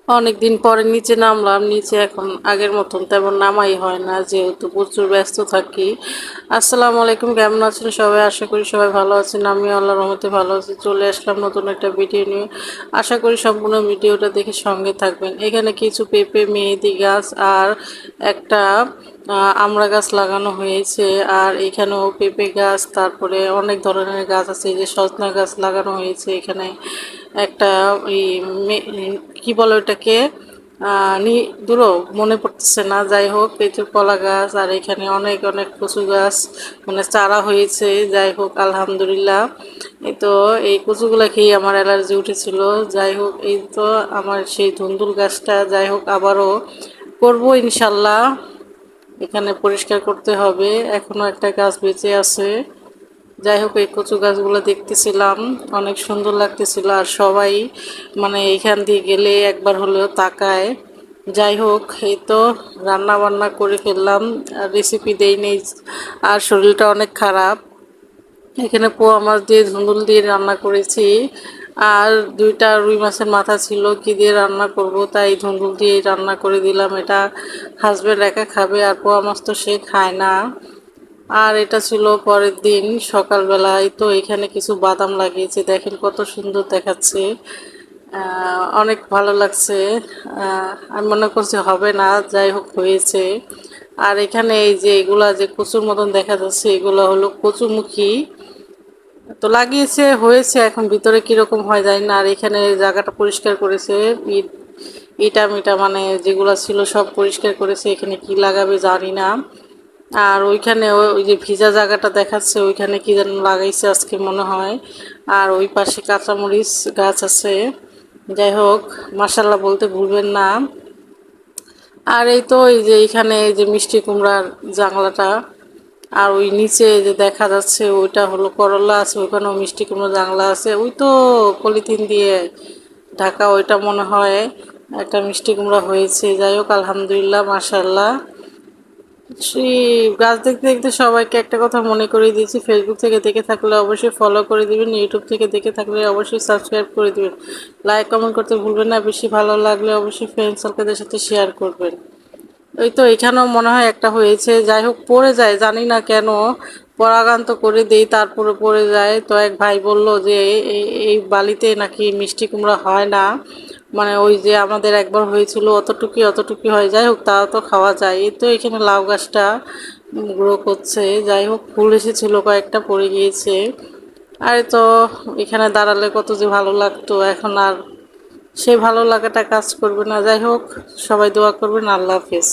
অনেকদিন পরে নিচে নামলাম। নিচে এখন আগের মতন তেমন নামাই হয় না, যেহেতু প্রচুর ব্যস্ত থাকি। আসসালামু আলাইকুম, কেমন আছেন সবাই? আশা করি সবাই ভালো আছেন। আমি আল্লাহর রহমতে ভালো আছি। চলে আসলাম নতুন একটা ভিডিও নিয়ে। আশা করি সম্পূর্ণ ভিডিওটা দেখে সঙ্গে থাকবেন। এখানে কিছু পেঁপে, মেহেদি গাছ আর একটা আমড়া গাছ লাগানো হয়েছে। আর এখানেও পেঁপে গাছ, তারপরে অনেক ধরনের গাছ আছে। এই যে সজনা গাছ লাগানো হয়েছে এখানে। একটা ওই কি বলে ওটাকে, দূরও মনে পড়তেছে না। যাই হোক, পেঁচুর কলা গাছ আর এখানে অনেক অনেক কচু গাছ, মানে চারা হয়েছে। যাই হোক, আলহামদুলিল্লাহ। এই তো এই কচুগুলা খেয়ে আমার অ্যালার্জি উঠেছিল। যাই হোক, এই তো আমার সেই ধুন্দুল গাছটা, যাই হোক আবারও করবো ইনশাল্লাহ। এখানে পরিষ্কার করতে হবে, এখনো একটা গাছ বেঁচে আছে। যাই হোক, এই কচু গাছগুলো দেখতেছিলাম, অনেক সুন্দর লাগতেছিল। আর সবাই মানে এইখান দিয়ে গেলে একবার হলেও তাকায়। যাই হোক, এই তো রান্না বান্না করে ফেললাম, রেসিপি দেই নেই। আর শরীরটা অনেক খারাপ। এখানে পোয়া মাছ দিয়ে ধুন্দুল দিয়ে রান্না করেছি। আর দুইটা রুই মাছের মাথা ছিল, কি দিয়ে রান্না করব, তাই ধুন্দুল দিয়ে রান্না করে দিলাম। এটা হাজব্যান্ড একা খাবে, আর পোয়া মাছ তো সে খায় না। আর এটা ছিল পরের দিন সকালবেলায়। তো এখানে কিছু বাদাম লাগিয়েছে, দেখেন কত সুন্দর দেখাচ্ছে। অনেক ভালো লাগছে। আমি মনে করছি হবে না, যাই হোক হয়েছে। আর এখানে এই যে এগুলা যে কচুর মতন দেখা যাচ্ছে, এগুলো হলো কচুমুখী। তো লাগিয়েছে, হয়েছে, এখন ভিতরে কিরকম হয় জানি না। আর এখানে জায়গাটা পরিষ্কার করেছে, ইট ইটা মিটা মানে যেগুলো ছিল সব পরিষ্কার করেছে। এখানে কি লাগাবে জানি না। আর ওইখানে ওই যে ভিজা জায়গাটা দেখাচ্ছে, ওইখানে কি যেন লাগাইছে আজকে মনে হয়। আর ওই পাশে কাঁচামরিচ গাছ আছে। যাই হোক, মাশাল্লাহ বলতে ভুলবেন না। আর এই তো এই যে এইখানে এই যে মিষ্টি কুমড়ার জাংলাটা, আর ওই নিচে যে দেখা যাচ্ছে ওইটা হলো করলা আছে, ওইখানেও মিষ্টি কুমড়ো জাংলা আছে। ওই তো পলিথিন দিয়ে ঢাকা, ওইটা মনে হয় একটা মিষ্টি কুমড়া হয়েছে। যাই হোক, আলহামদুলিল্লাহ, মাশাল্লাহ। সেই গাছ দেখতে দেখতে সবাইকে একটা কথা মনে করিয়ে দিয়েছি, ফেসবুক থেকে দেখে থাকলে অবশ্যই ফলো করে দিবেন, ইউটিউব থেকে দেখে থাকলে অবশ্যই সাবস্ক্রাইব করে দিবেন, লাইক কমেন্ট করতে ভুলবেন না। বেশি ভালো লাগলে অবশ্যই ফ্রেন্ড সার্কেলদের সাথে শেয়ার করবেন। ওই তো এখানেও মনে হয় একটা হয়েছে। যাই হোক, পড়ে যায়, জানি না কেন। পরাগান তো করে দেই, তারপরে পড়ে যায়। তো এক ভাই বলল যে এই বালিতে নাকি মিষ্টি কুমড়া হয় না, মানে ওই যে আমাদের একবার হয়েছিল অতটুকুই অতটুকুই হয়। যাই হোক, তাও তো খাওয়া যায়। এই তো এখানে লাউ গাছটা গ্রো করছে। যাই হোক, ফুল এসেছিল, কয়েকটা পড়ে গিয়েছে। আর তো এখানে দাঁড়ালে কত যে ভালো লাগতো, এখন আর সেই ভালো লাগাটা কাজ করবে না। যাই হোক, সবাই দোয়া করবেন। আল্লাহ হাফেজ।